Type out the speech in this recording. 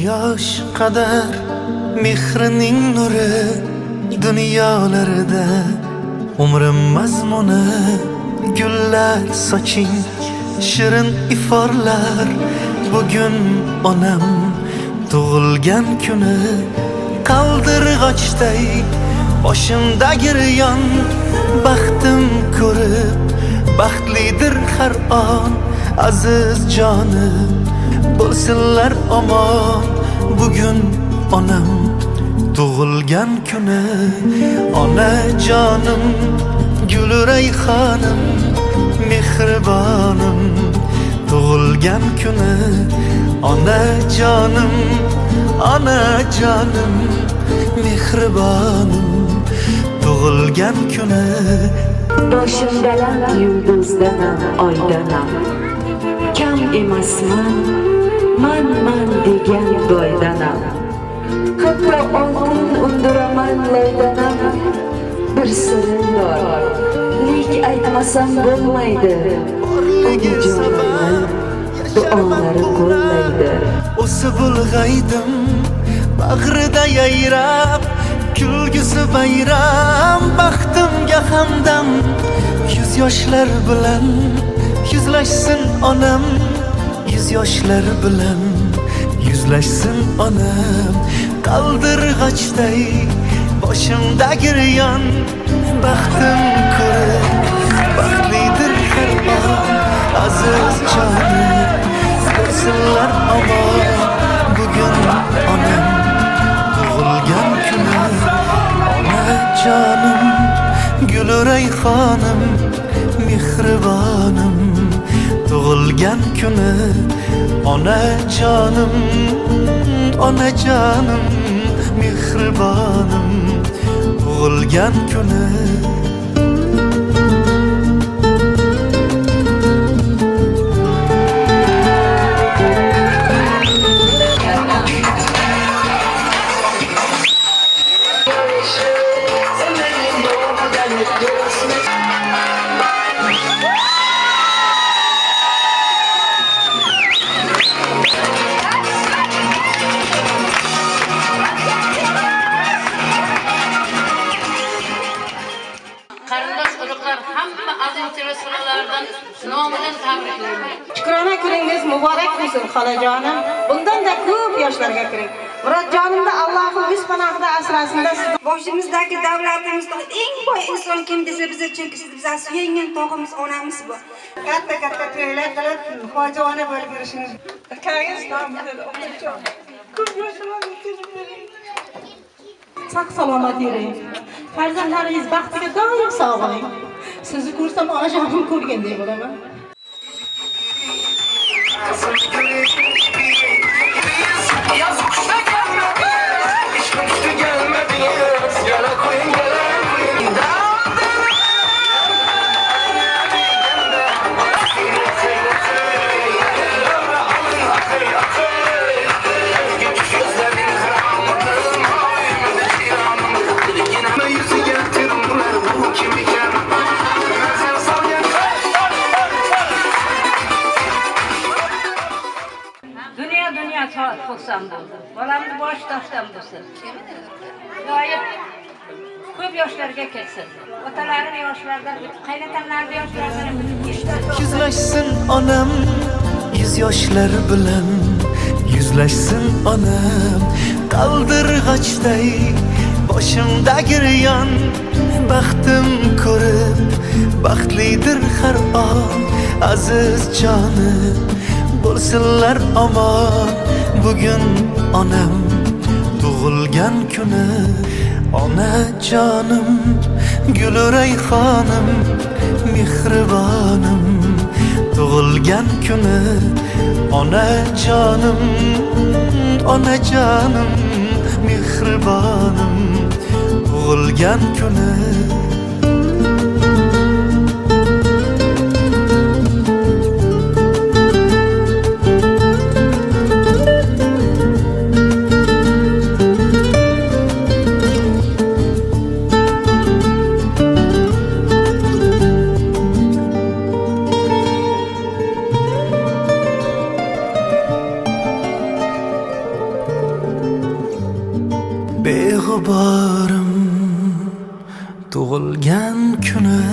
Yosh qadar mehrining nuri dunyolarida umrim mazmuni gullar soching shirin iforlar bugun onam tug'ilgan kuni qaldirg'ochday boshimda giryon baxtim ko'rib baxtlidir har on aziz jonim bo'lsinlar omon bugun onam tug'ilgan kuni onajonim gul rayhonim mehribonim tug'ilgan kuni onajonim onajonim mehribonim tug'ilgan kuni boshimdalar yulduzdanam oydanam kam emasman man degan boydanam hatto oltin undiraman loydanam bir sirim bor lek aytmasam bo'lmaydi onajonim duolari qo'llaydi o'sib ulg'aydim bag'rida yayrab kulgisi bayram baxtimga hamdam yuz yoshlar bilan yuzlashsin onam yuz yoshlar bilan yuzlashsin onam qaldirg'ochday boshimda giryon baxtim ko'rib baxtlidir har on aziz jonim bo'lsinlar omon bugun onam tug'ilgan kuni onajonim gul rayhonim mehribonim tug'ilgan kuni onajonim onajonim mehribonim tug'ilgan kuni Qarindosh urug'lar hamma aziz rasullardan nomidan tabriklayman. Shukrona kuningiz muborak bo'lsin xolajonim. Bundan-da ko'p yoshlarga kiring. Murodjonimni Allohim o'z panohida asrasin-da. Boshimizdagi davlatimizda eng boy inson kim desa biz chunki siz bizning suyangan tog'imiz onamiz bu. Katta to'ylar qilib xojona bo'lib yurishingiz. Akangizz nomida onajon. Ko'p yoshlarni tezbering. Sog' salomat yuring. Farzandlaringiz baxtiga doim sog' bo'ling. Sizni ko'rsam onajonim ko'rgandek bo'laman. Dünya to'ksam bo'ldi. Bolamni bosh tashdan bo'lsin. G'oyib ko'p yoshlarga ketsin. Otalari yoshlardan, qaynotamlari yoshlardan yuzlashsin onam yuz yoshlar bilan yuzlashsin onam qaldirg'ochday boshimda giryon baxtim ko'rib baxtlidir har on aziz jonim bo'lsinlar omon bugun onam tug'ilgan kuni onajonim gul rayhonim mehribonim tug'ilgan kuni onajonim onajonim mehribonim tug'ilgan kuni beg'uborim tug'ilgan kuni